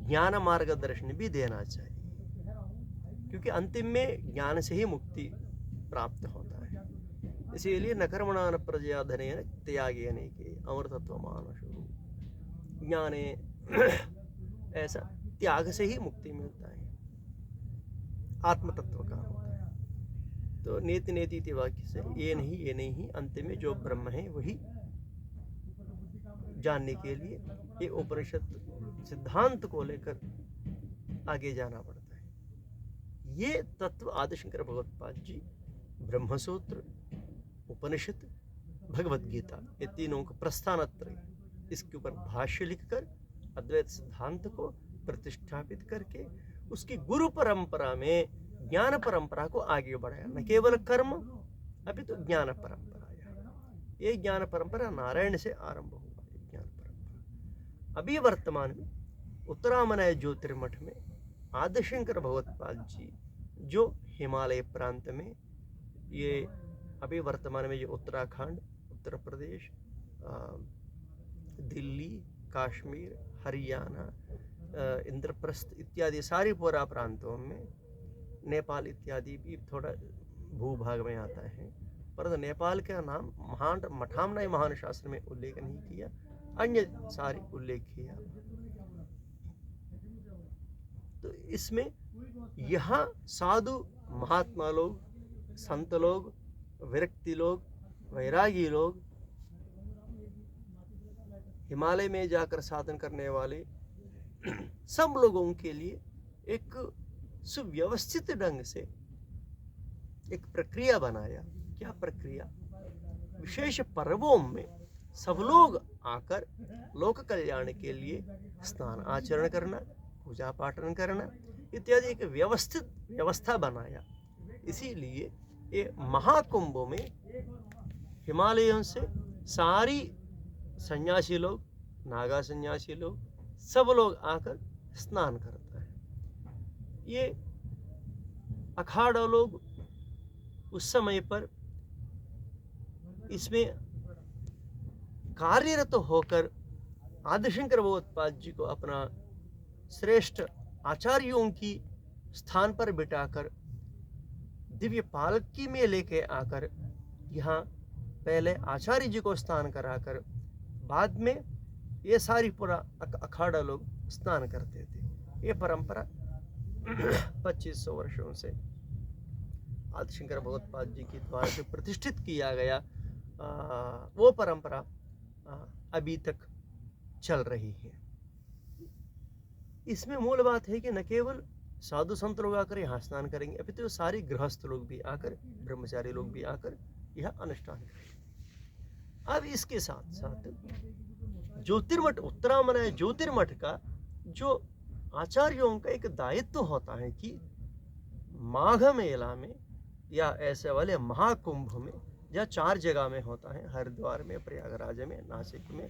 ज्ञान मार्गदर्शन भी देना चाहिए, क्योंकि अंतिम में ज्ञान से ही मुक्ति प्राप्त होता है। इसीलिए न कर्मणा न प्रजया धनेन त्यागेन के अमृतत्व मानशु, ज्ञाने ऐसा त्याग से ही मुक्ति मिलता है, आत्म तत्व का होता है। तो नेति नेति इति वाक्य से ये नहीं, अंतिम में जो ब्रह्म है वही जानने के लिए ये उपनिषद सिद्धांत को लेकर आगे जाना पड़ता है। ये तत्व आदि शंकर भगवत्पाद जी ब्रह्मसूत्र, उपनिषद, भगवत गीता, ये तीनों का प्रस्थानत्रय, इसके ऊपर भाष्य लिखकर अद्वैत सिद्धांत को प्रतिष्ठापित करके उसकी गुरु परंपरा में ज्ञान परंपरा को आगे बढ़ाया। न केवल कर्म अभी तो ज्ञान परंपरा। ये ज्ञान परंपरा नारायण से आरंभ हुआ। ज्ञान परंपरा अभी वर्तमान में उत्तरामनय ज्योतिर्मठ में आदिशंकर भगवत्पाद जी जो हिमालय प्रांत में, ये अभी वर्तमान में जो उत्तराखंड, उत्तर प्रदेश, दिल्ली, कश्मीर, हरियाणा, इंद्रप्रस्थ इत्यादि सारी पूरा प्रांतों में, नेपाल इत्यादि भी थोड़ा भूभाग में आता है, परंतु नेपाल का नाम मठामनय महान शास्त्र में उल्लेख नहीं किया, अन्य सारे उल्लेख किया। तो इसमें यहाँ साधु महात्मा लोग, संत लोग, विरक्ति लोग, वैरागी लोग, हिमालय में जाकर साधन करने वाले सब लोगों के लिए एक सुव्यवस्थित ढंग से एक प्रक्रिया बनाया। क्या प्रक्रिया? विशेष पर्वों में सब लोग आकर लोक कल्याण के लिए स्नान आचरण करना, पूजा पाठन करना इत्यादि एक व्यवस्थित व्यवस्था बनाया। इसीलिए ये महाकुंभ में हिमालयों से सारी सन्यासी लोग, नागा सन्यासी लोग, सब लोग आकर स्नान करता है। ये अखाड़ा लोग उस समय पर इसमें कार्यरत होकर आदिशंकर भगवत्पाद जी को अपना श्रेष्ठ आचार्यों की स्थान पर बिठाकर दिव्य पालकी में लेके आकर यहाँ पहले आचार्य जी को स्नान कराकर बाद में ये सारी पूरा अखाड़ा लोग स्नान करते थे। ये परंपरा 2500 वर्षों से आदिशंकर भगवत्पाद जी के द्वारा से प्रतिष्ठित किया गया, वो परंपरा अभी तक चल रही है। इसमें मूल बात है कि न केवल साधु संत लोग आकर यहाँ स्नान करेंगे, अभी तो सारे गृहस्थ लोग भी आकर, ब्रह्मचारी लोग भी आकर यह अनुष्ठान करेंगे। अब इसके साथ साथ ज्योतिर्मठ, उत्तरामनय ज्योतिर्मठ का जो आचार्यों का एक दायित्व होता है कि माघ मेला में या ऐसे वाले महाकुंभ में, या 4 जगह में होता है, हरिद्वार में, प्रयागराज में, नासिक में,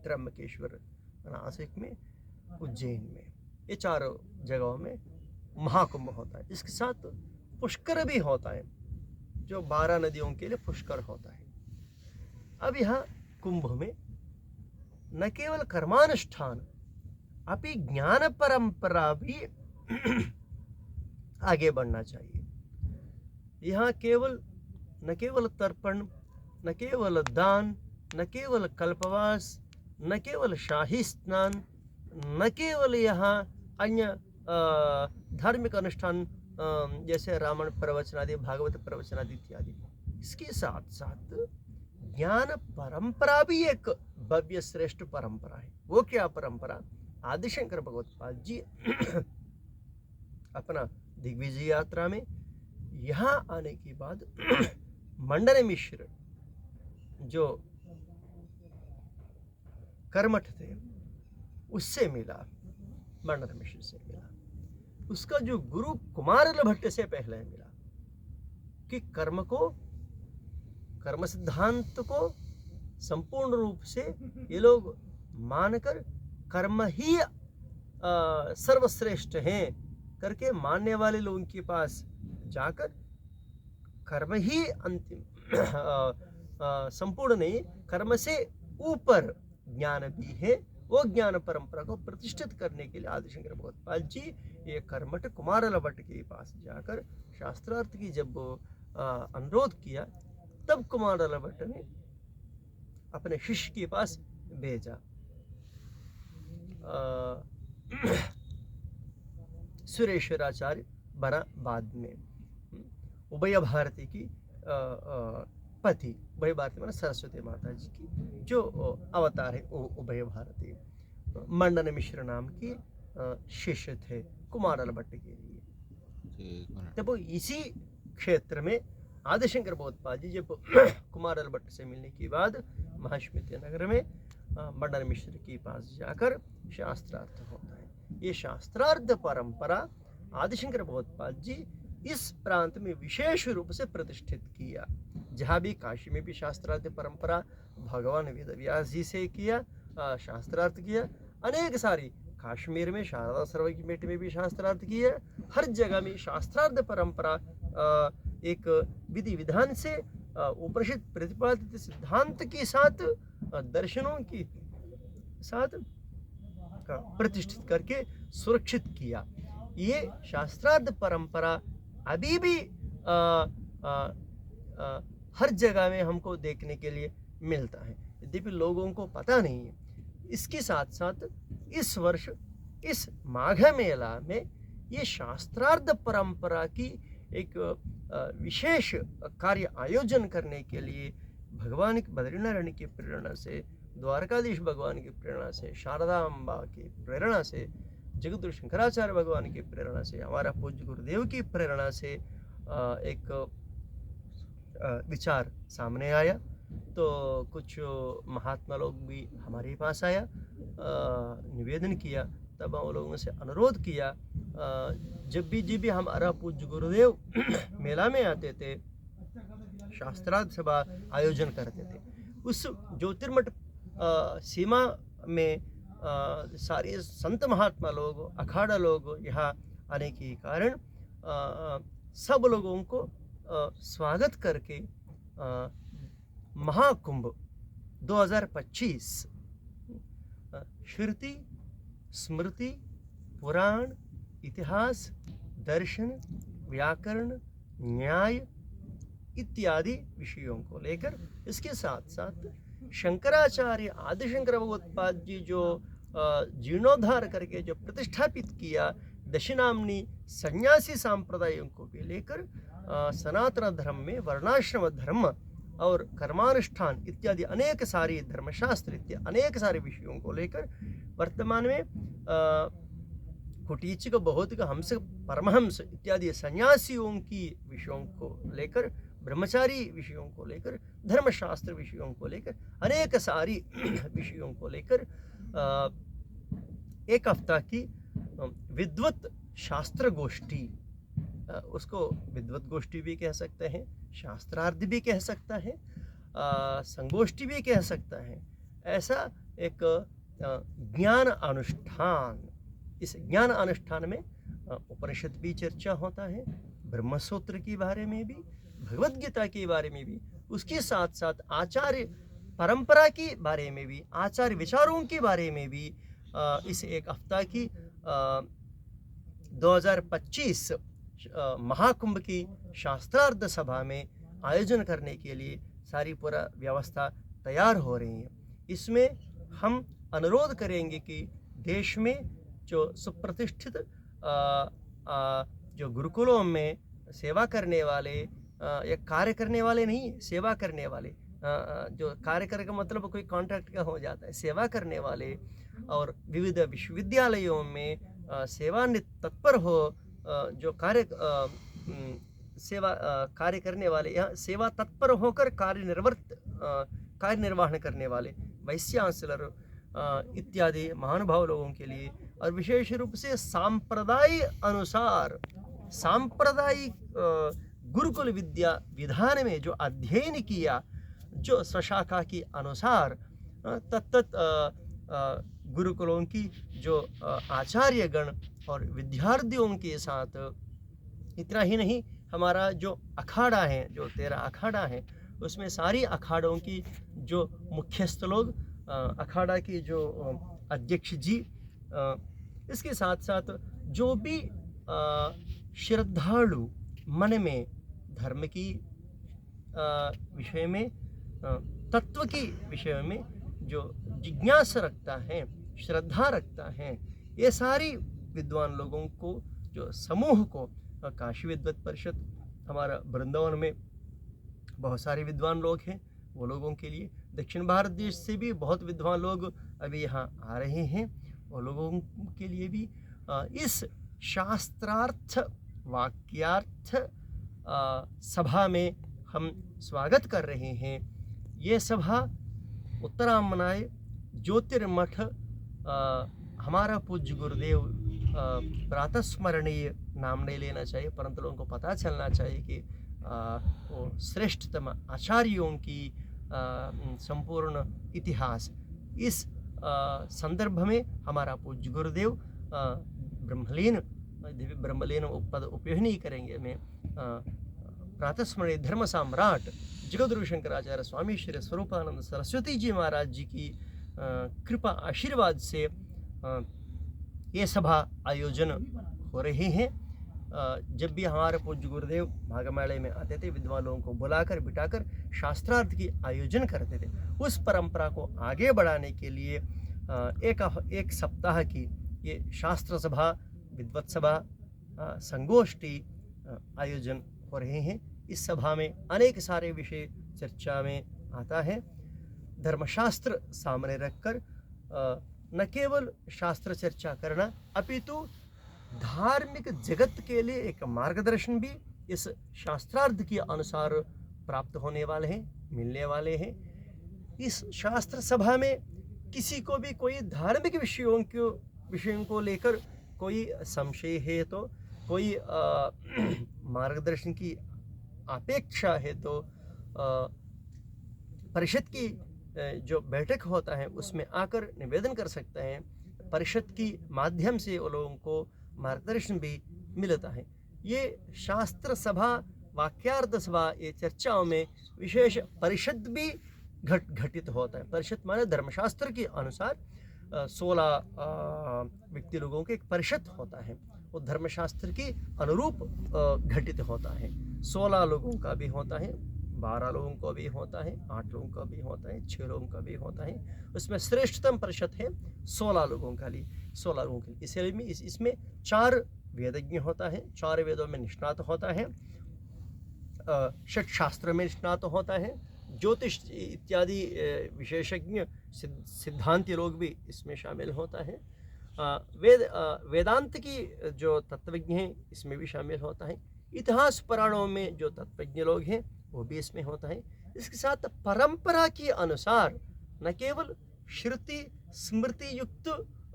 त्र्यंबकेश्वर, नासिक में, उज्जैन में, ये 4 जगहों में महाकुंभ होता है। इसके साथ पुष्कर भी होता है, जो 12 नदियों के लिए पुष्कर होता है। अब यहाँ कुंभ में न केवल कर्मानुष्ठान अभी ज्ञान परंपरा भी आगे बढ़ना चाहिए। यहाँ न केवल तर्पण, न केवल दान, न केवल कल्पवास, न केवल शाही स्नान, न केवल यहाँ अन्य धार्मिक अनुष्ठान जैसे रामायण प्रवचनादि, भागवत प्रवचनादि इत्यादि, इसके साथ साथ ज्ञान परंपरा भी एक भव्य श्रेष्ठ परंपरा है। वो क्या परंपरा? आदिशंकर भगवत्पाद जी अपना दिग्विजय यात्रा में यहाँ आने के बाद मंडन मिश्र जो कर्मठ थे उससे मिला, मंडन मिश्र से मिला। उसका जो गुरु कुमारल भट्ट से पहले मिला कि कर्म सिद्धांत को संपूर्ण रूप से ये लोग मानकर कर्म ही सर्वश्रेष्ठ हैं करके मानने वाले लोगों के पास जाकर कर्म ही अंतिम संपूर्ण नहीं, कर्म से ऊपर ज्ञान भी है। वो ज्ञान परंपरा को प्रतिष्ठित करने के लिए आदिशंकर भगवत्पाद जी ये कर्मठ कुमारल भट्ट के पास जाकर शास्त्रार्थ की जब अनुरोध किया, तब कुमारल भट्ट ने अपने शिष्य के पास भेजा। सुरेश्वराचार्य बना बाद में, उभय भारती की पति, उभय भारती माना सरस्वती माता जी की जो अवतार है उभय भारती, मंडन मिश्र नाम की शिष्य थे कुमारल भट्ट के लिए। तब इसी क्षेत्र में आदिशंकर भगवत्पाद जी जब कुमारल भट्ट से मिलने के बाद महाश्मित्य नगर में मंडन मिश्र के पास जाकर शास्त्रार्थ होता है। ये शास्त्रार्थ परंपरा आदिशंकर भगवत्पाद जी इस प्रांत में विशेष रूप से प्रतिष्ठित किया। जहाँ भी काशी में भी शास्त्रार्थ परंपरा भगवान वेद व्यास जी से किया, शास्त्रार्थ किया, अनेक सारी कश्मीर में शारदा सरोवर में भी शास्त्रार्थ किया। हर जगह में शास्त्रार्थ परंपरा एक विधि विधान से उपनिषद प्रतिपादित सिद्धांत के साथ दर्शनों की साथ प्रतिष्ठित करके सुरक्षित किया। ये शास्त्रार्थ परंपरा अभी भी हर जगह में हमको देखने के लिए मिलता है, यद्यपि लोगों को पता नहीं है। इसके साथ साथ इस वर्ष इस माघ मेला में ये शास्त्रार्थ परंपरा की एक विशेष कार्य आयोजन करने के लिए भगवान बद्रीनारायण की प्रेरणा से, द्वारकाधीश भगवान की प्रेरणा से, शारदा अम्बा की प्रेरणा से, जगद्गुरु शंकराचार्य भगवान की प्रेरणा से, हमारा पूज्य गुरुदेव की प्रेरणा से एक विचार सामने आया। तो कुछ महात्मा लोग भी हमारे पास आया, निवेदन किया। तब हम लोगों से अनुरोध किया, जब भी हमारा पूज्य गुरुदेव मेला में आते थे, शास्त्रार्थ सभा आयोजन करते थे, उस ज्योतिर्मठ सीमा में सारे संत महात्मा लोग, अखाड़ा लोग यहाँ आने के कारण सब लोगों को स्वागत करके महाकुंभ 2025 श्रुति, स्मृति, पुराण, इतिहास, दर्शन, व्याकरण, न्याय इत्यादि विषयों को लेकर, इसके साथ साथ शंकराचार्य आदिशंकर भगवत्पाद जी जो जीर्णोद्धार करके जो प्रतिष्ठापित किया दक्षिणामनी सन्यासी सांप्रदायों को भी लेकर सनातन धर्म में वर्णाश्रम धर्म और कर्मानुष्ठान इत्यादि अनेक सारे धर्मशास्त्र इत्यादि अनेक सारे विषयों को लेकर वर्तमान में कुटीचिक, भौतिक, हंस, परमहंस इत्यादि सन्यासियों की विषयों को लेकर, ब्रह्मचारी विषयों को लेकर, धर्मशास्त्र विषयों को लेकर, अनेक सारी विषयों को लेकर एक हफ्ता की विद्वत शास्त्र गोष्ठी, उसको विद्वत गोष्ठी भी कह सकते हैं, शास्त्रार्थ भी कह सकता है, संगोष्ठी भी कह सकता है। ऐसा एक ज्ञान अनुष्ठान, इस ज्ञान अनुष्ठान में उपनिषद भी चर्चा होता है, ब्रह्मसूत्र के बारे में भी, भगवद गीता के बारे में भी, उसके साथ साथ आचार्य परंपरा के बारे में भी, आचार्य विचारों के बारे में भी इस एक हफ्ता की 2025 महाकुंभ की शास्त्रार्थ सभा में आयोजन करने के लिए सारी पूरा व्यवस्था तैयार हो रही है। इसमें हम अनुरोध करेंगे कि देश में जो सुप्रतिष्ठित जो गुरुकुलों में सेवा करने वाले या कार्य करने वाले नहीं, सेवा करने वाले, जो कार्य करने का मतलब कोई कॉन्ट्रैक्ट का हो जाता है, सेवा करने वाले और विविध विश्वविद्यालयों में सेवा तत्पर हो, जो कार्य करने वाले, यहाँ सेवा तत्पर होकर कार्य निर्वहन करने वाले वाइस चांसलर इत्यादि महानुभाव लोगों के लिए, और विशेष रूप से सांप्रदायिक अनुसार सांप्रदायिक गुरुकुल विद्या विधान में जो अध्ययन किया, जो स्वशाखा के अनुसार तत्त गुरुकुलों की जो आचार्यगण और विद्यार्थियों के साथ, इतना ही नहीं, हमारा जो अखाड़ा है, जो 13 अखाड़ा है, उसमें सारी अखाड़ों की जो मुख्यस्थ लोग, अखाड़ा की जो अध्यक्ष जी, इसके साथ साथ जो भी श्रद्धालु मन में धर्म की विषय में, तत्व की विषय में जो जिज्ञासा रखता है, श्रद्धा रखता है, ये सारी विद्वान लोगों को, जो समूह को, काशी विद्वत परिषद, हमारा वृंदावन में बहुत सारे विद्वान लोग हैं, वो लोगों के लिए, दक्षिण भारत देश से भी बहुत विद्वान लोग अभी यहाँ आ रहे हैं, वो लोगों के लिए भी इस शास्त्रार्थ वाक्यार्थ सभा में हम स्वागत कर रहे हैं। ये सभा उत्तरामनाय ज्योतिर्मठ, हमारा पूज्य गुरुदेव प्रातस्मरणीय नाम नहीं लेना चाहिए, परंतु लोगों को पता चलना चाहिए कि वो श्रेष्ठतम आचार्यों की संपूर्ण इतिहास, इस संदर्भ में हमारा पूज्य गुरुदेव ब्रह्मलीन, दिव्य ब्रह्मलीन पद उपयोग नहीं करेंगे, मैं प्रातस्मरणीय धर्म सम्राट जगद्गुरु शंकराचार्य स्वामी श्री स्वरूपानंद सरस्वती जी महाराज जी की कृपा आशीर्वाद से ये सभा आयोजन हो रहे हैं। जब भी हमारे पूज्य गुरुदेव भागमेले में आते थे, विद्वान लोगों को बुलाकर बिठाकर शास्त्रार्थ की आयोजन करते थे। उस परंपरा को आगे बढ़ाने के लिए एक सप्ताह की ये शास्त्र सभा, विद्वत सभा, संगोष्ठी आयोजन हो रहे हैं। इस सभा में अनेक सारे विषय चर्चा में आता है। धर्मशास्त्र सामने रखकर न केवल शास्त्र चर्चा करना, अपितु धार्मिक जगत के लिए एक मार्गदर्शन भी इस शास्त्रार्थ के अनुसार प्राप्त होने वाले हैं, मिलने वाले हैं। इस शास्त्र सभा में किसी को भी कोई धार्मिक विषयों को लेकर कोई संशय है तो, कोई मार्गदर्शन की अपेक्षा है तो परिषद की जो बैठक होता है उसमें आकर निवेदन कर सकते हैं। परिषद की माध्यम से वो लोगों को मार्गदर्शन भी मिलता है। ये शास्त्र सभा, वाक्यार्थ सभा, ये चर्चाओं में विशेष परिषद भी घटित होता है। परिषद माने धर्मशास्त्र के अनुसार 16 व्यक्ति लोगों के एक परिषद होता है, वो धर्मशास्त्र के अनुरूप घटित होता है। 16 लोगों का भी होता है, 12 लोगों का भी होता है, 8 लोगों का भी होता है, 6 लोगों का भी होता है। उसमें श्रेष्ठतम परिषद है 16 लोगों का लिए, 16 लोगों के लिए। इसलिए इसमें 4 वेदज्ञ होता है, 4 वेदों में निष्णात होता है, 6 शास्त्र में निष्णात होता है, ज्योतिष इत्यादि विशेषज्ञ सिद्धांती लोग भी इसमें शामिल होता है। वेदांत की जो तत्वज्ञ हैं इसमें भी शामिल होता है। इतिहास पुराणों में जो तत्वज्ञ लोग हैं वो भी इसमें होता है। इसके साथ परंपरा के अनुसार न केवल श्रुति स्मृति युक्त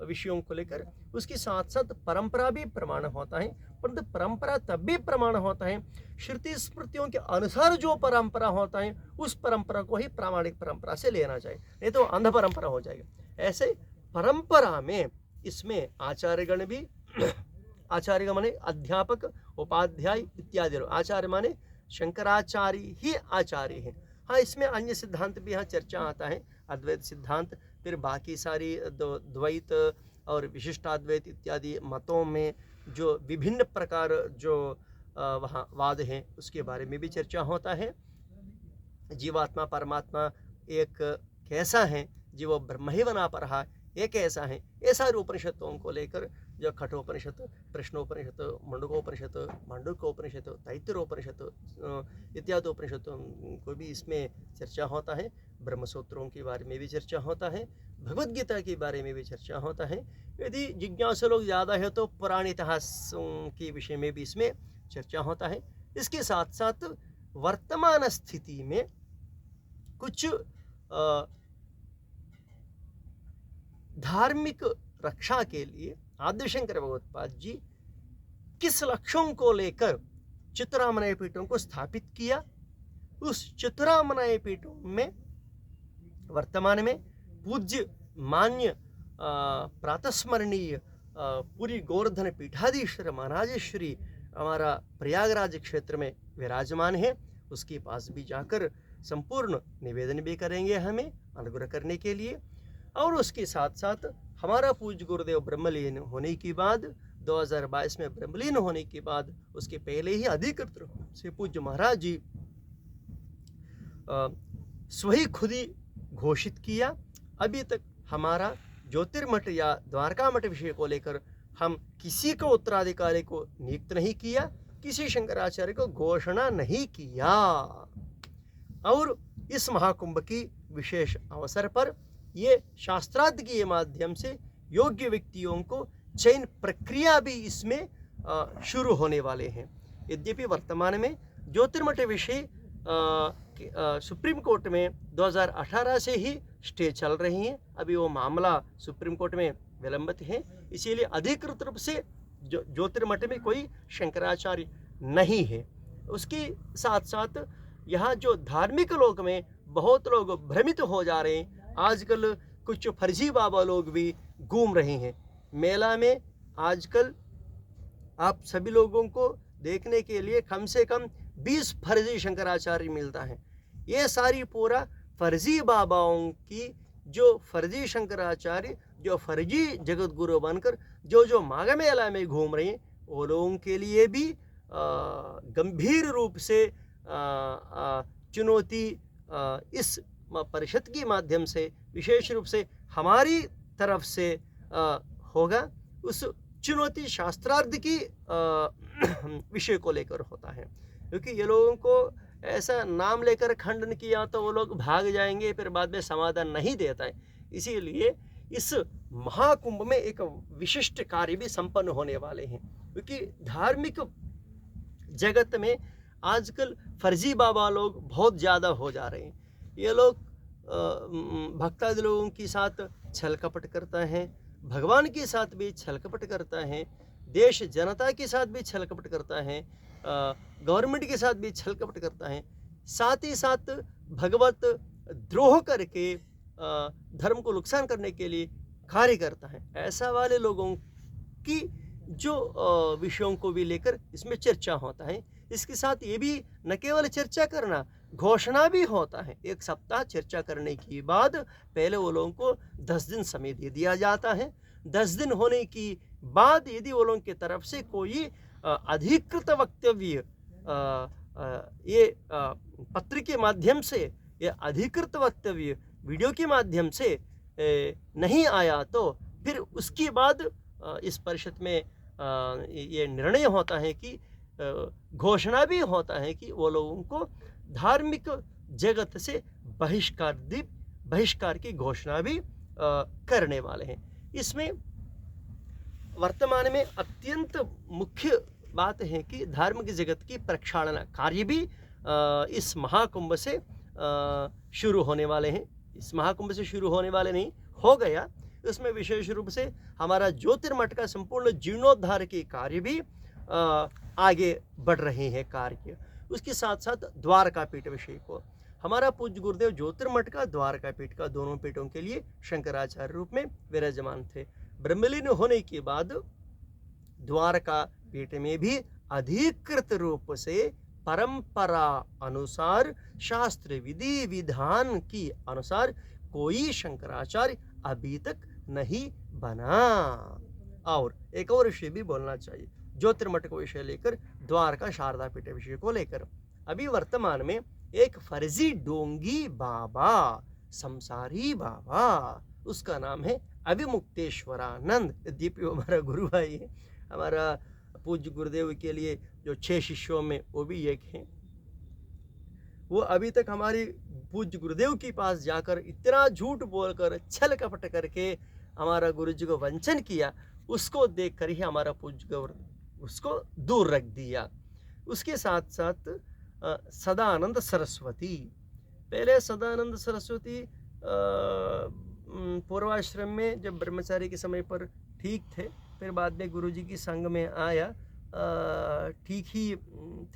विषयों को लेकर, उसके साथ साथ परंपरा भी प्रमाण होता है। परंतु परंपरा तब भी प्रमाण होता है श्रुति स्मृतियों के अनुसार जो परंपरा होता है उस परंपरा को ही प्रामाणिक परंपरा से लेना चाहिए, नहीं तो अंध परंपरा हो जाएगा। ऐसे परंपरा में इसमें आचार्यगण भी, आचार्य माने अध्यापक, उपाध्याय इत्यादि। आचार्य माने शंकराचार्य ही आचार्य हैं। हाँ, इसमें अन्य सिद्धांत भी यहाँ चर्चा आता है, अद्वैत सिद्धांत, फिर बाकी सारी द्वैत और विशिष्टाद्वैत इत्यादि मतों में जो विभिन्न प्रकार जो वहाँ वाद हैं उसके बारे में भी चर्चा होता है। जीवात्मा परमात्मा एक कैसा है, जीवो ब्रह्म ही बना परहा ये कैसा है, ये सारे उपनिषदों को लेकर जो कठोपनिषद, प्रश्नोपनिषद, मुंडकोपनिषद, मांडूक्योपनिषद, तैत्तिरीयोपनिषद इत्यादि उपनिषदों को भी इसमें चर्चा होता है। ब्रह्मसूत्रों के बारे में भी चर्चा होता है, भगवद गीता के बारे में भी चर्चा होता है। यदि जिज्ञासु लोग ज़्यादा है तो पुराण इतिहासों के विषय में भी इसमें चर्चा होता है। इसके साथ साथ वर्तमान स्थिति में कुछ धार्मिक रक्षा के लिए आद्यशंकर भगवत्पाद जी किस लक्ष्यों को लेकर चित्तरामनय पीठों को स्थापित किया, उस चित्तरामनय पीठों में वर्तमान में पूज्य मान्य प्रातस्मरणीय पूरी गोवर्धन पीठाधीश्वर महाराज श्री हमारा प्रयागराज क्षेत्र में विराजमान है। उसके पास भी जाकर संपूर्ण निवेदन भी करेंगे हमें अनुग्रह करने के लिए। और उसके साथ साथ हमारा पूज्य गुरुदेव ब्रह्मलीन होने के बाद 2022 में ब्रह्मलीन होने के बाद उसके पहले ही अधिकृत रूप से पूज्य महाराज जी स्वही खुद ही घोषित किया। अभी तक हमारा ज्योतिर्मठ या द्वारका मठ विषय को लेकर हम किसी को उत्तराधिकारी को नियुक्त नहीं किया, किसी शंकराचार्य को घोषणा नहीं किया। और इस महाकुंभ की विशेष अवसर पर ये शास्त्रार्थ के माध्यम से योग्य व्यक्तियों को चयन प्रक्रिया भी इसमें शुरू होने वाले हैं। यद्यपि वर्तमान में ज्योतिर्मठ विषय सुप्रीम कोर्ट में 2018 से ही स्टे चल रही है, अभी वो मामला सुप्रीम कोर्ट में विलंबित है, इसीलिए अधिकृत रूप से ज्योतिर्मठ में कोई शंकराचार्य नहीं है। उसके साथ साथ यहाँ जो धार्मिक लोग में बहुत लोग भ्रमित हो जा रहे हैं। आजकल कुछ फर्जी बाबा लोग भी घूम रहे हैं मेला में। आजकल आप सभी लोगों को देखने के लिए कम से कम 20 फर्जी शंकराचार्य मिलता है। ये सारी पूरा फर्जी बाबाओं की, जो फर्जी शंकराचार्य, जो फर्जी जगत गुरु बनकर जो माघ मेला में घूम रहे हैं, वो लोगों के लिए भी गंभीर रूप से चुनौती इस परिषद के माध्यम से, विशेष रूप से हमारी तरफ से होगा। उस चुनौती शास्त्रार्थ की विषय को लेकर होता है, क्योंकि ये लोगों को ऐसा नाम लेकर खंडन किया तो वो लोग भाग जाएंगे, फिर बाद में समाधान नहीं देता है। इसीलिए इस महाकुंभ में एक विशिष्ट कार्य भी संपन्न होने वाले हैं, क्योंकि धार्मिक जगत में आजकल फर्जी बाबा लोग बहुत ज़्यादा हो जा रहे हैं। ये लोग भक्तादि लोगों के साथ छल कपट करता है, भगवान के साथ भी छल कपट करता है, देश जनता के साथ भी छल कपट करता है, गवर्नमेंट के साथ भी छल कपट करता है, साथ ही साथ भगवत द्रोह करके धर्म को नुकसान करने के लिए कार्य करता है। ऐसा वाले लोगों की जो विषयों को भी लेकर इसमें चर्चा होता है। इसके साथ ये भी न केवल चर्चा करना, घोषणा भी होता है। एक सप्ताह चर्चा करने के बाद पहले वो लोगों को 10 दिन समय दे दिया जाता है। 10 दिन होने की बाद यदि वो लोगों की तरफ से कोई अधिकृत वक्तव्य ये पत्र के माध्यम से, ये अधिकृत वक्तव्य वीडियो के माध्यम से नहीं आया, तो फिर उसके बाद इस परिषद में ये निर्णय होता है कि घोषणा भी होता है कि वो लोगों को धार्मिक जगत से बहिष्कार की घोषणा भी करने वाले हैं। इसमें वर्तमान में अत्यंत मुख्य बात है कि धार्मिक जगत की प्रक्षालना कार्य भी इस महाकुंभ से शुरू होने वाले हैं। इस महाकुंभ से शुरू होने वाले नहीं, हो गया। इसमें विशेष रूप से हमारा ज्योतिर्मठ का संपूर्ण जीर्णोद्धार के कार्य भी आगे बढ़ रहे हैं कार्य। उसके साथ साथ द्वारका पीठ विषय को, हमारा पूज्य गुरुदेव ज्योतिर्मठ का, द्वारका पीठ का, दोनों पीठों के लिए शंकराचार्य रूप में विराजमान थे। ब्रह्मलीन होने के बाद द्वारका पीठ में भी अधिकृत रूप से परंपरा अनुसार, शास्त्र विधि विधान की अनुसार कोई शंकराचार्य अभी तक नहीं बना। और एक और विषय भी बोलना चाहिए ज्योतिर्मठ को विषय लेकर, द्वारका शारदा पीठ विषय को लेकर। अभी वर्तमान में एक फर्जी डोंगी बाबा, संसारी बाबा, उसका नाम है अभिमुक्तेश्वरानंद। यद्यपि वो हमारा गुरु भाई है, हमारा पूज्य गुरुदेव के लिए जो 6 शिष्यों में वो भी एक हैं। वो अभी तक हमारी पूज्य गुरुदेव के पास जाकर इतना झूठ बोलकर, छल कपट करके हमारा गुरु जी को वंचन किया, उसको देखकर ही हमारा पूज्य गुरु उसको दूर रख दिया। उसके साथ साथ सदानंद सरस्वती, पहले सदानंद सरस्वती पूर्वाश्रम में जब ब्रह्मचारी के समय पर ठीक थे, फिर बाद में गुरु जी की संग में आया, ठीक ही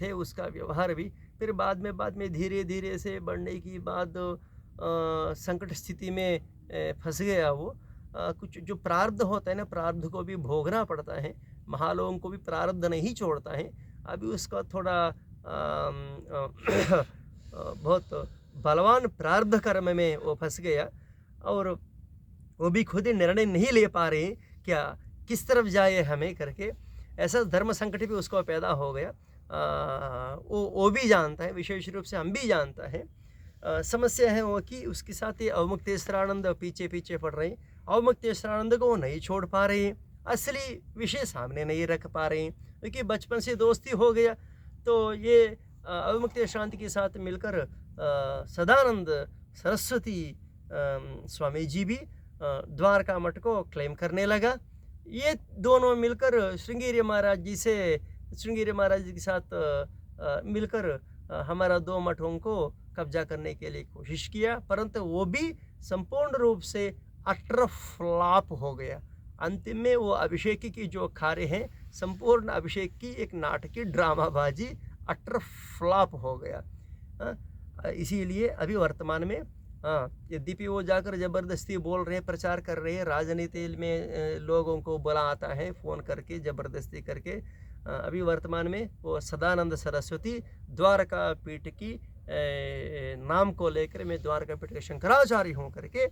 थे उसका व्यवहार भी। फिर बाद में धीरे धीरे से बढ़ने की बाद संकट स्थिति में फंस गया वो। कुछ जो प्रारब्ध होता है ना, प्रारब्ध को भी भोगना पड़ता है, महालोगों को भी प्रारब्ध नहीं छोड़ता है। अभी उसका थोड़ा बहुत बलवान प्रारब्ध कर्म में वो फंस गया और वो भी खुद ही निर्णय नहीं ले पा रहे क्या किस तरफ जाए हमें करके। ऐसा धर्म संकट भी उसको पैदा हो गया। वो भी जानता है, विशेष रूप से हम भी जानता है। समस्या है वो कि उसके साथ ये अवमुक्तेश्वरानंद पीछे पीछे पड़ रहे हैं। अवमुक्तेश्वरानंद को वो नहीं छोड़ पा रहे हैं, असली विषय सामने नहीं रख पा रहे हैं, क्योंकि बचपन से दोस्ती हो गया। तो ये अवमुक्तेश्वरानंद के साथ मिलकर सदानंद सरस्वती स्वामी जी भी द्वारका मठ को क्लेम करने लगा। ये दोनों मिलकर श्रृंगेरी महाराज जी के साथ मिलकर हमारा 2 मठों को कब्जा करने के लिए कोशिश किया, परंतु वो भी संपूर्ण रूप से अटर फ्लॉप हो गया। अंतिम में वो अभिषेक की जो कार्य हैं, संपूर्ण अभिषेक की एक नाटकीय ड्रामाबाजी अटर फ्लॉप हो गया। इसीलिए अभी वर्तमान में यद्यपि वो जाकर ज़बरदस्ती बोल रहे हैं, प्रचार कर रहे हैं, राजनीति में लोगों को बुलाता है फ़ोन करके ज़बरदस्ती करके। अभी वर्तमान में वो सदानंद सरस्वती द्वारका पीठ की नाम को लेकर मैं द्वारका पीठ के शंकराचार्य हूँ करके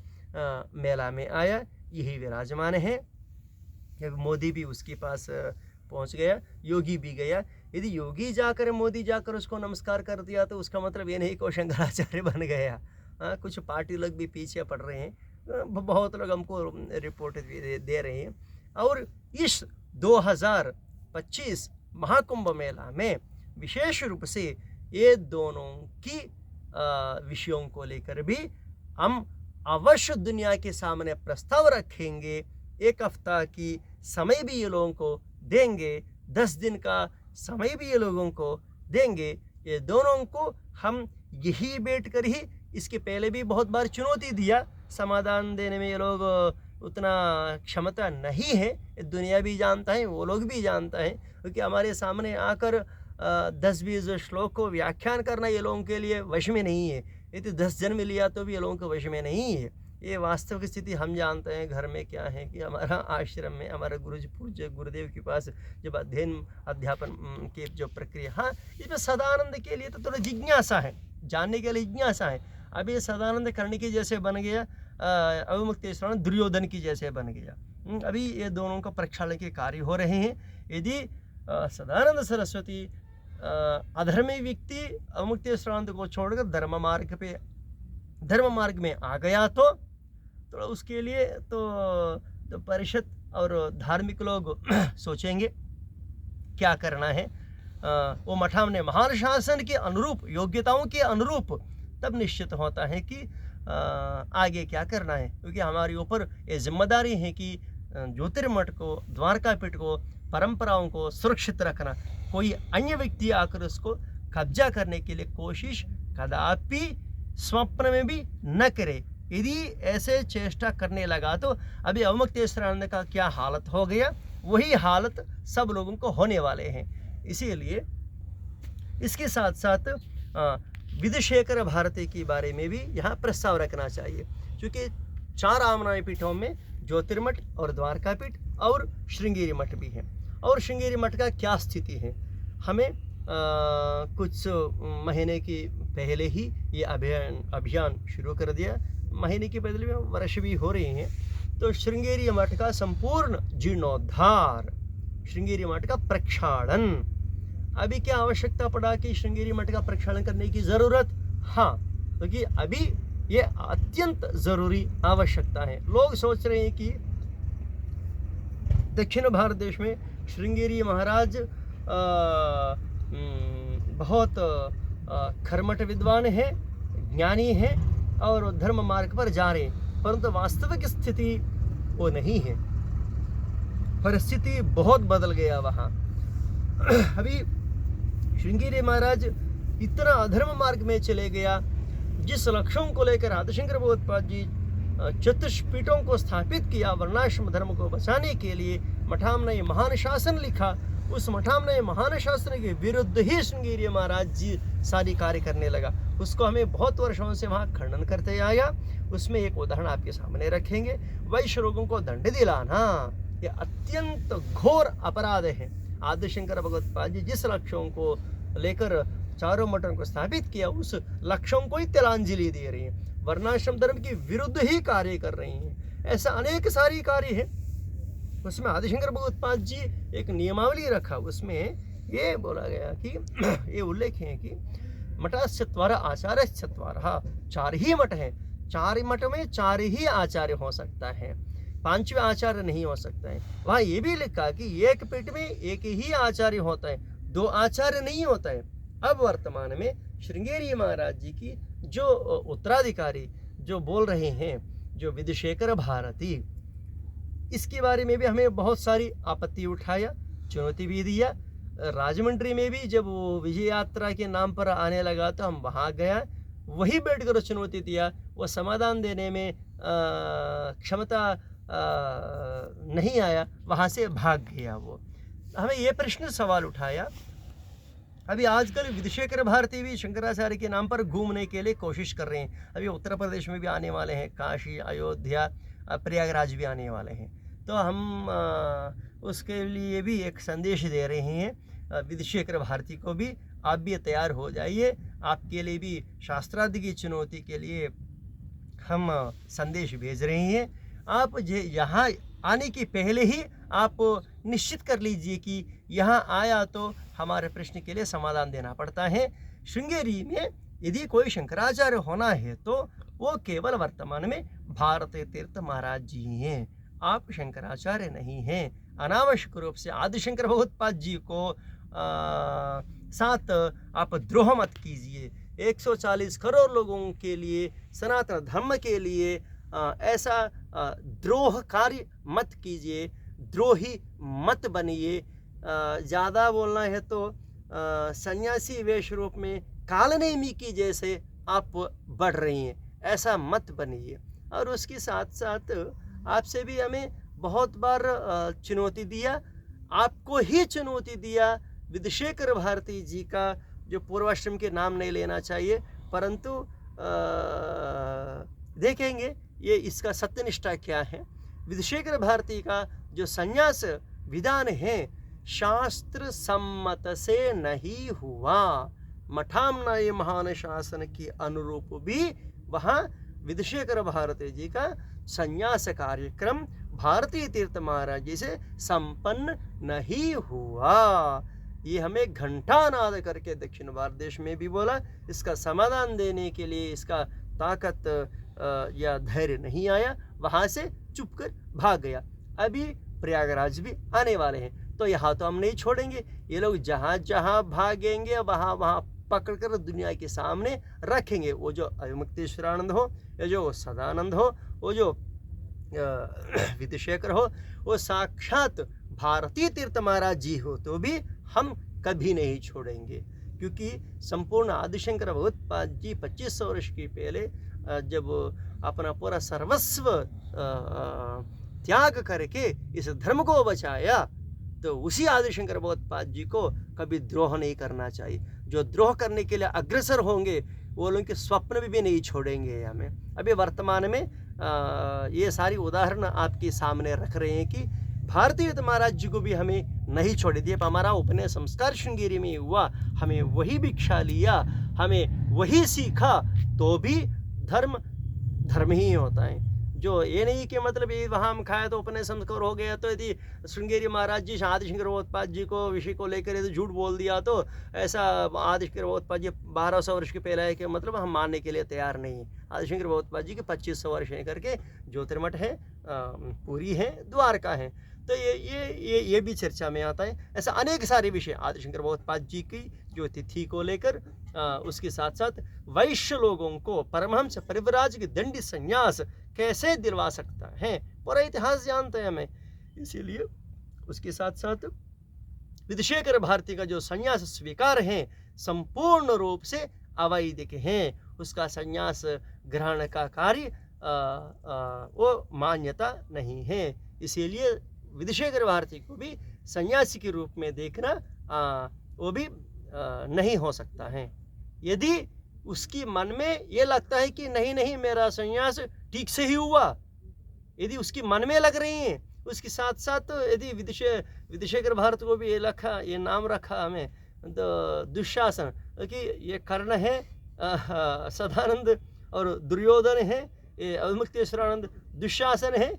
मेला में आया, यही विराजमान है। मोदी भी उसके पास पहुँच गया, योगी भी गया। यदि योगी जाकर मोदी जाकर उसको नमस्कार कर दिया तो उसका मतलब ये नहीं कि वो शंकराचार्य बन गया। कुछ पार्टी लोग भी पीछे पड़ रहे हैं, बहुत लोग हमको रिपोर्ट दे रहे हैं। और इस 2025 महाकुंभ मेला में विशेष रूप से ये दोनों की विषयों को लेकर भी हम अवश्य दुनिया के सामने प्रस्ताव रखेंगे। 1 हफ्ता की समय भी ये लोगों को देंगे, 10 दिन का समय भी ये लोगों को देंगे। ये दोनों को हम यही बैठ कर ही, इसके पहले भी बहुत बार चुनौती दिया, समाधान देने में ये लोग उतना क्षमता नहीं है। दुनिया भी जानता है, वो लोग भी जानता है, क्योंकि हमारे सामने आकर 10-20 श्लोक को व्याख्यान करना ये लोगों के लिए वश में नहीं है। यदि 10 जन्म लिया तो भी ये लोगों के वश में नहीं है। ये वास्तविक स्थिति हम जानते हैं घर में क्या है कि हमारा आश्रम में हमारे पूज्य गुरुदेव के पास जब अध्यापन की जो प्रक्रिया, हाँ इसमें सदानंद के लिए तो थोड़ा जिज्ञासा है, जानने के लिए जिज्ञासा है। अभी ये सदानंद करने की जैसे बन गया, अवमुक्तेश्वरानंद दुर्योधन की जैसे बन गया। अभी ये दोनों का प्रक्षालन के कार्य हो रहे हैं। यदि सदानंद सरस्वती अधर्मी व्यक्ति अवमुक्तेश्वरानंद को छोड़कर धर्म मार्ग में आ गया तो उसके लिए तो परिषद और धार्मिक लोग सोचेंगे क्या करना है। वो मठामने महान शासन के अनुरूप, योग्यताओं के अनुरूप तब निश्चित होता है कि आगे क्या करना है, क्योंकि हमारे ऊपर ये जिम्मेदारी है कि ज्योतिर्मठ को, द्वारका पीठ को, परंपराओं को सुरक्षित रखना। कोई अन्य व्यक्ति आकर उसको कब्जा करने के लिए कोशिश कदापि स्वप्न में भी न करे। यदि ऐसे चेष्टा करने लगा तो अभी अवमुक्तेश्वरानंद का क्या हालत हो गया, वही हालत सब लोगों को होने वाले हैं। इसीलिए इसके साथ साथ विधुशेखर भारती के बारे में भी यहाँ प्रस्ताव रखना चाहिए, क्योंकि 4 आमनाय पीठों में ज्योतिर्मठ और द्वारका पीठ और श्रृंगेरी मठ भी है। और श्रृंगेरी मठ का क्या स्थिति है, हमें कुछ महीने की पहले ही ये अभियान शुरू कर दिया, महीने के बदले में वर्ष भी हो रहे हैं। तो श्रृंगेरी मठ का संपूर्ण जीर्णोद्धार, श्रृंगेरी मठ का प्रक्षालन, अभी क्या आवश्यकता पड़ा कि श्रृंगेरी मठ का प्रक्षालन करने की ज़रूरत, हाँ क्योंकि अभी ये अत्यंत ज़रूरी आवश्यकता है। लोग सोच रहे हैं कि दक्षिण भारत देश में श्रृंगेरी महाराज बहुत कर्मठ विद्वान है, ज्ञानी है और धर्म मार्ग पर जा रहे हैं, परंतु वास्तविक स्थिति वो नहीं है। परिस्थिति बहुत बदल गया वहाँ। अभी श्रृंगेरी महाराज इतना अधर्म मार्ग में चले गया, जिस लक्ष्यों को लेकर आदिशंकर भगवत्पाद जी चतुष्पीठों को स्थापित किया, वर्णाश्रम धर्म को बचाने के लिए मठामनय महान शासन लिखा, उस मठामनय महान शासन के विरुद्ध ही श्रृंगेरी महाराज जी सारी कार्य करने लगा। उसको हमें बहुत वर्षों से वहाँ खंडन करते आया। उसमें एक उदाहरण आपके सामने रखेंगे। वैश्य लोगों को दंड दिलाना ये अत्यंत घोर अपराध है। आदिशंकर भगवत्पाद जी जिस लक्ष्यों को लेकर चारों मठों को स्थापित किया, उस लक्ष्यों को ही तिलांजलि दे रही हैं, वर्णाश्रम धर्म के विरुद्ध ही कार्य कर रही हैं। ऐसा अनेक सारी कार्य है। उसमें आदिशंकर भगवत्पाद जी एक नियमावली रखा, उसमें ये बोला गया कि ये उल्लेख है कि मठाश्चत्वार आचार्यश्चत्वार, 4 ही मठ हैं, 4 मठ में 4 ही आचार्य हो सकता है, 5वें आचार्य नहीं हो सकता है। वहाँ ये भी लिखा कि एक पीठ में एक ही आचार्य होता है, 2 आचार्य नहीं होता है। अब वर्तमान में श्रृंगेरी महाराज जी की जो उत्तराधिकारी जो बोल रहे हैं, जो विधुशेखर भारती, इसके बारे में भी हमें बहुत सारी आपत्ति उठाया, चुनौती भी दिया। राजमंड्री में भी जब वो विजय यात्रा के नाम पर आने लगा तो हम वहाँ गया, वही बैठकर चुनौती दिया, वो समाधान देने में क्षमता नहीं आया, वहाँ से भाग गया। वो हमें ये प्रश्न सवाल उठाया। अभी आजकल विधुशेखर भारती भी शंकराचार्य के नाम पर घूमने के लिए कोशिश कर रहे हैं। अभी उत्तर प्रदेश में भी आने वाले हैं, काशी, अयोध्या, प्रयागराज भी आने वाले हैं। तो हम उसके लिए भी एक संदेश दे रहे हैं विधुशेखर भारती को भी, आप भी तैयार हो जाइए। आपके लिए भी शास्त्रादि की चुनौती के लिए हम संदेश भेज रहे हैं। आप यहाँ आने के पहले ही आप निश्चित कर लीजिए कि यहाँ आया तो हमारे प्रश्न के लिए समाधान देना पड़ता है। श्रृंगेरी में यदि कोई शंकराचार्य होना है तो वो केवल वर्तमान में भारती तीर्थ महाराज जी हैं, आप शंकराचार्य नहीं हैं। अनावश्यक रूप से आदिशंकर भगवत्पाद जी को साथ आप द्रोह मत कीजिए। 140 करोड़ लोगों के लिए, सनातन धर्म के लिए ऐसा द्रोह कार्य मत कीजिए, द्रोही मत बनिए। ज़्यादा बोलना है तो सन्यासी वेश रूप में कालनेमी की जैसे आप बढ़ रही हैं, ऐसा मत बनिए। और उसके साथ साथ आपसे भी हमें बहुत बार चुनौती दिया, आपको ही चुनौती दिया। विधुशेखर भारती जी का जो पूर्वाश्रम के नाम नहीं लेना चाहिए, परंतु देखेंगे ये इसका सत्यनिष्ठा क्या है। विधुशेखर भारती का जो संन्यास विधान है शास्त्र सम्मत से नहीं हुआ, मठामनाय महान शासन के अनुरूप भी वहाँ विधुशेखर भारती जी का संन्यास कार्यक्रम भारतीय तीर्थ महाराज जी से संपन्न नहीं हुआ। ये हमें घंटानाद करके दक्षिण भारत देश में भी बोला, इसका समाधान देने के लिए इसका ताकत या धैर्य नहीं आया, वहाँ से चुप कर भाग गया। अभी प्रयागराज भी आने वाले हैं, तो यहाँ तो हम नहीं छोड़ेंगे। ये लोग जहाँ जहाँ भागेंगे वहाँ वहाँ पकड़कर दुनिया के सामने रखेंगे। वो जो अविमुक्तेश्वरानंद हो, या जो सदानंद हो, वो जो विधुशेखर हो, वो साक्षात भारतीय तीर्थ महाराज जी हो, तो भी हम कभी नहीं छोड़ेंगे। क्योंकि संपूर्ण आदिशंकर भगवत्पाद जी 2500 वर्ष की पहले जब अपना पूरा सर्वस्व त्याग करके इस धर्म को बचाया, तो उसी आदिशंकर भगवत्पाद जी को कभी द्रोह नहीं करना चाहिए। जो द्रोह करने के लिए अग्रसर होंगे वो लोग के स्वप्न भी नहीं छोड़ेंगे हमें। अभी वर्तमान में ये सारी उदाहरण आपके सामने रख रहे हैं कि भारतीय महाराज जी को भी हमें नहीं छोड़ दिया। हमारा उपनयन संस्कार श्रृंगेरी में हुआ, हमें वही भिक्षा लिया, हमें वही सीखा, तो भी धर्म धर्म ही होता है। जो ये नहीं कि मतलब ये वहाँ हम खाए तो उपनयन संस्कार हो गया, तो यदि श्रृंगेरी महाराज जी आदिशंकर भगवत्पाद जी को विषय को लेकर यदि झूठ बोल दिया तो ऐसा आदिशंकर भगवत्पाद जी 1200 वर्ष के पहले है कि मतलब हम मानने के लिए तैयार नहीं है। आदिशंकर भगवत्पाद जी के 2500 वर्ष है करके ज्योतिर्मठ है, पुरी है, द्वारका है, तो ये भी चर्चा में आता है। ऐसा अनेक सारे विषय आदिशंकर भगवत्पाद जी की जो तिथि को लेकर, उसके साथ साथ वैश्य लोगों को परमहंस परिव्राज की दंडी संन्यास कैसे दिलवा सकता है, पूरा इतिहास जानते हैं हमें। इसीलिए उसके साथ साथ विधुशेखर भारती का जो संन्यास स्वीकार है संपूर्ण रूप से अवैधिक है, उसका संन्यास ग्रहण का कार्य वो मान्यता नहीं है। इसीलिए विधुशेखर भारती को भी सन्यासी के रूप में देखना वो भी नहीं हो सकता है। यदि उसकी मन में ये लगता है कि नहीं नहीं मेरा संन्यास ठीक से ही हुआ, यदि उसकी मन में लग रही है, उसके साथ साथ यदि विधुशेखर भारती को भी ये नाम रखा हमें दुशासन कि ये कर्ण है, सदानंद और दुर्योधन है, ये अवमुक्तेश्वरानंद दुशासन है,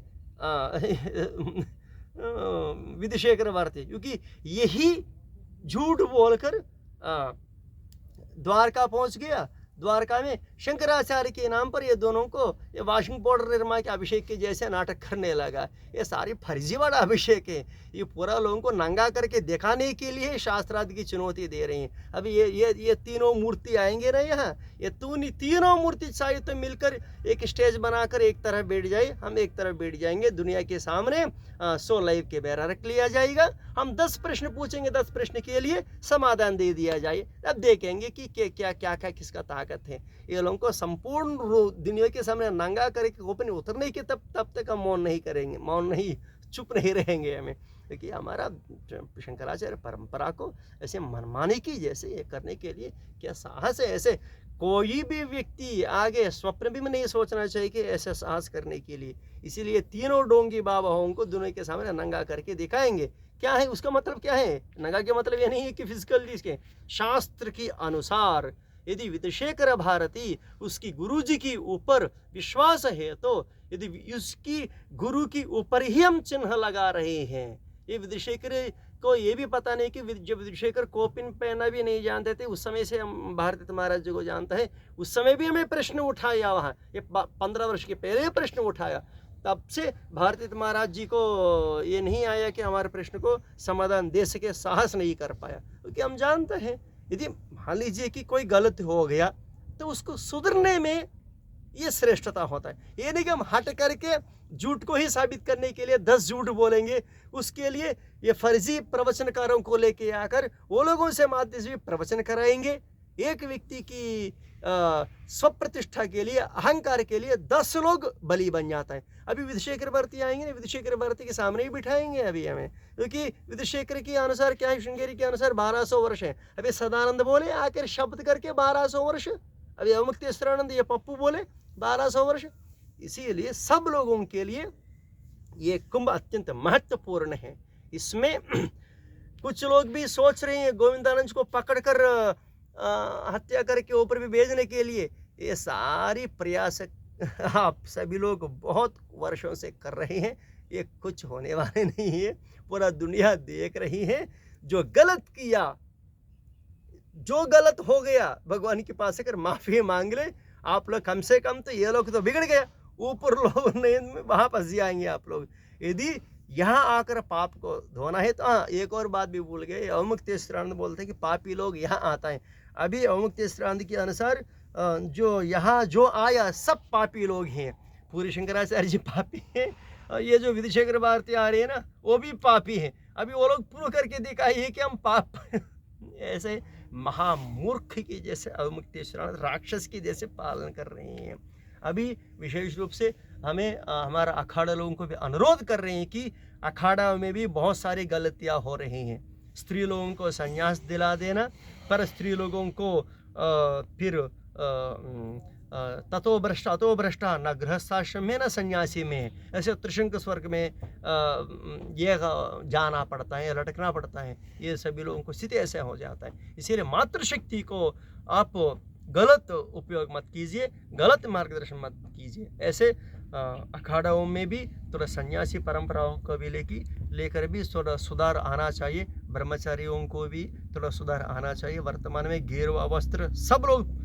विधुशेखर भारती, क्योंकि यही झूठ बोलकर द्वारका पहुंच गया। द्वारका में शंकराचार्य के नाम पर ये दोनों को ये वाशिंग पाउडर निर्मा के अभिषेक के जैसे नाटक करने लगा। ये सारी फर्जीवाड़ा अभिषेक है। ये पूरा लोगों को नंगा करके दिखाने के लिए शास्त्रार्थ की चुनौती दे रही हैं। अभी ये तीनों मूर्ति आएंगे ना यहाँ, ये तीनों मूर्ति चाहिए तो मिलकर एक स्टेज बनाकर एक तरफ बैठ जाए, हम एक तरफ बैठ जाएंगे, दुनिया के सामने 100 लाइव के बेरा रख लिया जाएगा। हम 10 प्रश्न पूछेंगे, 10 प्रश्न के लिए समाधान दे दिया जाए। अब देखेंगे कि क्या क्या क्या किसका ताकत है। ये लोगों को संपूर्ण दुनिया के सामने नंगा करके ऊपर उतरने के तब तक हम मौन नहीं करेंगे, मौन नहीं, चुप नहीं रहेंगे हमें, क्योंकि हमारा शंकराचार्य परंपरा को ऐसे मनमाने की जैसे ये करने के लिए क्या साहस है। ऐसे कोई भी व्यक्ति आगे स्वप्न भी नहीं सोचना चाहिए कि ऐसा साहस करने के लिए। इसीलिए तीनों डोंगी बाबाओं को दुनिया के सामने नंगा करके दिखाएंगे। क्या है उसका मतलब, क्या है नंगा के मतलब? ये नहीं है कि फिजिकल इसके शास्त्र के अनुसार यदि विधुशेखर भारती उसकी गुरु जी के ऊपर विश्वास है तो यदि उसकी गुरु के ऊपर ही हम चिन्ह लगा रहे हैं। ये विधुशेखर को ये भी पता नहीं कि जब विधुशेखर कोपिन पहना भी नहीं जानते थे, उस समय से हम भारती महाराज जी को जानता है। उस समय भी हमें प्रश्न उठाया, वहाँ ये 15 वर्ष के पहले प्रश्न उठाया। तब से भारती महाराज जी को ये नहीं आया कि हमारे प्रश्न को समाधान दे सके, साहस नहीं कर पाया, क्योंकि हम जानते हैं यदि मान लीजिए कि कोई गलत हो गया तो उसको सुधरने में ये श्रेष्ठता होता है। ये नहीं कि हम हट करके झूठ को ही साबित करने के लिए 10 झूठ बोलेंगे, उसके लिए ये फर्जी प्रवचनकारों को लेके आकर वो लोगों से माध्यम से प्रवचन कराएंगे। एक व्यक्ति की स्वप्रतिष्ठा के लिए, अहंकार के लिए 10 लोग बलि बन जाता है। अभी विधुशेखर भारती आएंगे ना, विधुशेखर भारती के सामने ही बिठाएंगे अभी हमें, क्योंकि विधुशेखर के अनुसार क्या है, श्रृंगेरी के अनुसार 1200 वर्ष है। अभी सदानंद बोले आकर शब्द करके 1200 वर्ष, अभी अवमुक्तेश्वरानंद ये पप्पू बोले 1200 वर्ष। इसीलिए सब लोगों के लिए ये कुंभ अत्यंत महत्वपूर्ण है। इसमें कुछ लोग भी सोच रहे हैं गोविंदानंद को पकड़कर हत्या करके ऊपर भी भेजने के लिए। ये सारी प्रयास आप सभी लोग बहुत वर्षों से कर रहे हैं, ये कुछ होने वाले नहीं है। पूरा दुनिया देख रही है। जो गलत किया, जो गलत हो गया, भगवान के पास आकर माफी मांग ले। आप लोग कम से कम तो, ये लोग तो बिगड़ गया, ऊपर लोग नहीं, वहां फंस जाएंगे आप लोग। यदि यहाँ आकर पाप को धोना है तो हाँ, एक और बात भी भूल गए, अवमुक्तेश्वरानंद बोलते हैं कि पापी लोग यहाँ आता है। अभी अवमुक्तेश्वरानंद के अनुसार जो यहाँ जो आया सब पापी लोग हैं। पूरी शंकराचार्य जी पापी हैं, ये जो विधुशेखर भारती आ रहे हैं ना वो भी पापी हैं। अभी वो लोग प्रूव करके दिखाइए कि हम पाप ऐसे महामूर्ख के जैसे अवमुक्तेश्वरानंद राक्षस के जैसे पालन कर रहे हैं। अभी विशेष रूप से हमें हमारा अखाड़ा लोगों को भी अनुरोध कर रहे हैं कि अखाड़ा में भी बहुत सारी गलतियां हो रही हैं। स्त्री लोगों को संन्यास दिला देना, पर स्त्री लोगों को फिर ततो भ्रष्टा न गृहस्थाश्रम में न सन्यासी में, ऐसे त्रिशंक स्वर्ग में ये जाना पड़ता है, लटकना पड़ता है। ये सभी लोगों को स्थिति ऐसे हो जाता है। इसीलिए मातृशक्ति को आप गलत उपयोग मत कीजिए, गलत मार्गदर्शन मत कीजिए। ऐसे अखाड़ाओं में भी थोड़ा सन्यासी परंपराओं को भी लेकर भी थोड़ा सुधार आना चाहिए। ब्रह्मचारियों को भी थोड़ा सुधार आना चाहिए। वर्तमान में गेरुआ वस्त्र सब लोग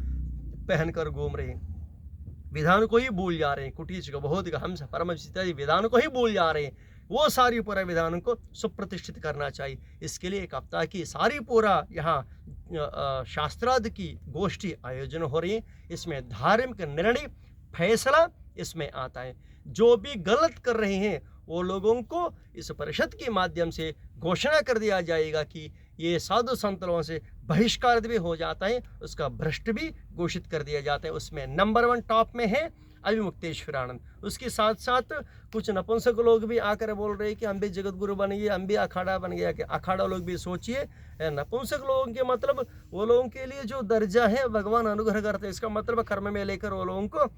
पहनकर घूम रहे हैं, विधान को ही भूल जा रहे हैं। कुटीच को बहुत हम परम इत्यादि विधान को ही भूल जा रहे हैं। वो सारी पूरा विधानों को सुप्रतिष्ठित करना चाहिए। इसके लिए एक हफ्ता की सारी पूरा यहाँ शास्त्रार्थ की गोष्ठी आयोजन हो रही है। इसमें धार्मिक निर्णय फैसला इसमें आता है। जो भी गलत कर रहे हैं वो लोगों को इस परिषद के माध्यम से घोषणा कर दिया जाएगा कि ये साधु संतों से बहिष्कार भी हो जाता है, उसका भ्रष्ट भी घोषित कर दिया जाता है। उसमें नंबर 1 टॉप में है अविमुक्तेश्वरानंद। उसके साथ साथ कुछ नपुंसक लोग भी आकर बोल रहे हैं कि हम भी जगत गुरु बन गए, हम भी अखाड़ा बन गया। कि अखाड़ा लोग भी सोचिए, नपुंसक लोगों के मतलब वो लोगों के लिए जो दर्जा है भगवान अनुग्रह करते हैं। इसका मतलब कर्म में लेकर वो लोगों को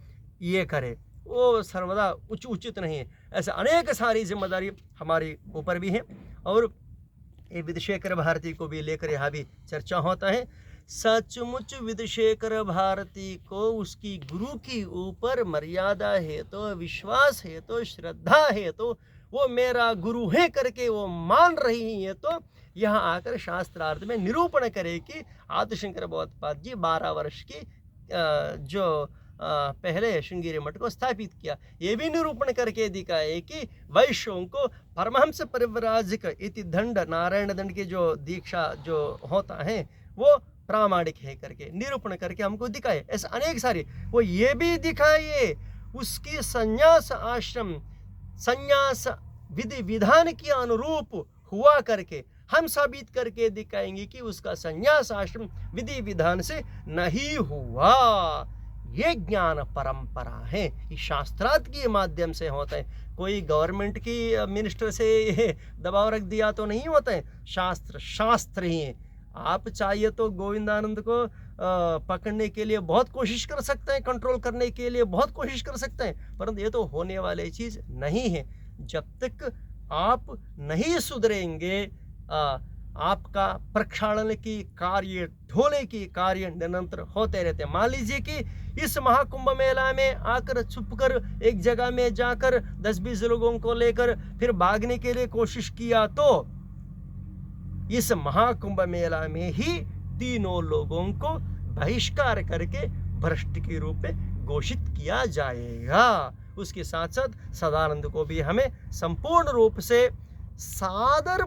ये करे, वो सर्वदा उचित नहीं है। ऐसे अनेक सारी जिम्मेदारी हमारी ऊपर भी है। और ये विधुशेखर भारती को भी लेकर यहाँ भी चर्चा होता है। सचमुच विधुशेखर भारती को उसकी गुरु की ऊपर मर्यादा है तो, विश्वास है तो, श्रद्धा है तो, वो मेरा गुरु है करके वो मान रही है, तो यहाँ आकर शास्त्रार्थ में निरूपण करे कि आदिशंकर भगवत्पाद जी 12 वर्ष की जो पहले श्रृंगेरी मठ को स्थापित किया, ये भी निरूपण करके दिखाए कि वैश्यों को परमहंस परिव्राजक इति दंड, नारायण दंड की जो दीक्षा जो होता है वो प्रामाणिक है करके निरूपण करके हमको दिखाए। ऐसा अनेक सारे वो ये भी दिखाइए उसकी संन्यास आश्रम संन्यास विधि विधान के अनुरूप हुआ करके हम साबित करके दिखाएंगे कि उसका संन्यास आश्रम विधि विधान से नहीं हुआ। ये ज्ञान परंपरा है, ये शास्त्रार्थ के माध्यम से होता है। कोई गवर्नमेंट की मिनिस्टर से दबाव रख दिया तो नहीं होता है, शास्त्र ही है। आप चाहिए तो गोविंदानंद को पकड़ने के लिए बहुत कोशिश कर सकते हैं, कंट्रोल करने के लिए बहुत कोशिश कर सकते हैं, परंतु ये तो होने वाली चीज़ नहीं है। जब तक आप नहीं सुधरेंगे आपका प्रक्षालन की कार्य, ढोले की कार्य निरंतर होते रहते। मान लीजिए कि इस महाकुंभ मेला में आकर छुपकर एक जगह में जाकर 10-20 लोगों को लेकर फिर भागने के लिए कोशिश किया तो इस महाकुंभ मेला में ही तीनों लोगों को बहिष्कार करके भ्रष्ट के रूप में घोषित किया जाएगा। उसके साथ साथ सदानंद को भी हमें संपूर्ण रूप से सादर,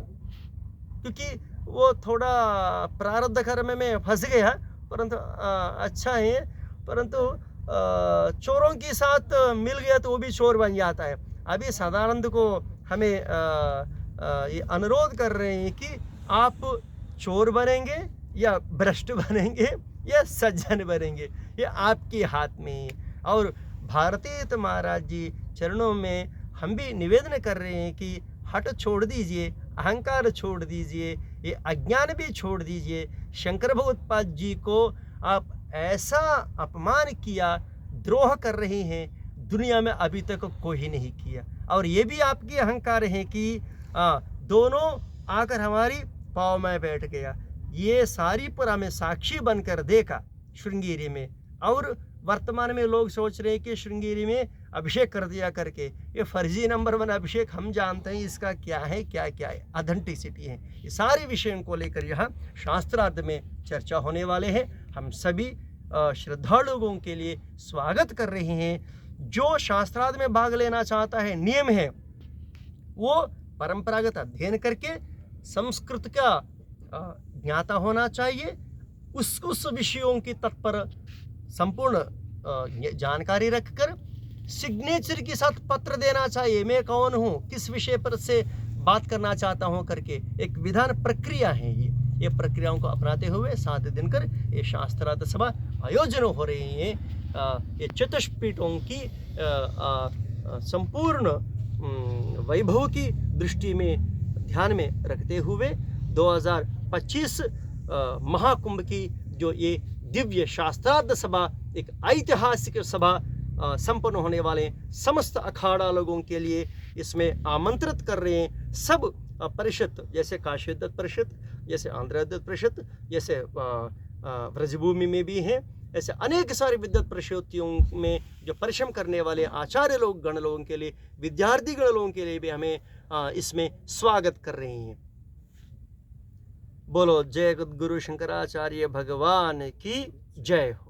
क्योंकि वो थोड़ा प्रारब्ध कर्म में फंस गया, परंतु अच्छा है, परंतु चोरों के साथ मिल गया तो वो भी चोर बन जाता है। अभी सदानंद को हमें ये अनुरोध कर रहे हैं कि आप चोर बनेंगे या भ्रष्ट बनेंगे या सज्जन बनेंगे, ये आपके हाथ में है। और भारतीय महाराज जी चरणों में हम भी निवेदन कर रहे हैं कि हट छोड़ दीजिए, अहंकार छोड़ दीजिए, ये अज्ञान भी छोड़ दीजिए। शंकर भगवत्पाद जी को आप ऐसा अपमान किया, द्रोह कर रहे हैं, दुनिया में अभी तक कोई नहीं किया। और ये भी आपकी अहंकार है कि दोनों आकर हमारी पाँव में बैठ गया। ये सारी पर हमें साक्षी बनकर देखा श्रृंगेरी में, और वर्तमान में लोग सोच रहे हैं कि श्रृंगेरी में अभिषेक कर दिया करके, ये फर्जी नंबर 1 अभिषेक हम जानते हैं इसका क्या है, क्या क्या है, ऑथेंटिसिटी है। ये सारे विषयों को लेकर यहाँ शास्त्रार्थ में चर्चा होने वाले हैं। हम सभी श्रद्धालु लोगों के लिए स्वागत कर रहे हैं। जो शास्त्रार्थ में भाग लेना चाहता है, नियम है वो परंपरागत अध्ययन करके संस्कृत का ज्ञाता होना चाहिए, उस विषयों की तत्पर संपूर्ण जानकारी रखकर सिग्नेचर के साथ पत्र देना चाहिए, मैं कौन हूँ, किस विषय पर से बात करना चाहता हूँ करके। एक विधान प्रक्रिया है ये प्रक्रियाओं को अपनाते हुए 7 दिन कर ये शास्त्रार्थ सभा आयोजन हो रही है। ये चतुष्पीठों की संपूर्ण वैभव की दृष्टि में ध्यान में रखते हुए 2025 महाकुंभ की जो ये दिव्य शास्त्रार्थ सभा, एक ऐतिहासिक सभा संपन्न होने वाले समस्त अखाड़ा लोगों के लिए इसमें आमंत्रित कर रहे हैं। सब परिषद, जैसे काशी विद्वत परिषद, जैसे आंध्र विद्वत परिषद, जैसे व्रजभूमि में भी हैं, ऐसे अनेक सारे विद्वत परिषदों में जो परिश्रम करने वाले आचार्य लोग गण लोगों के लिए, विद्यार्थी गण लोगों के लिए भी हमें इसमें स्वागत कर रहे हैं। बोलो जय गुरु शंकराचार्य भगवान की जय हो।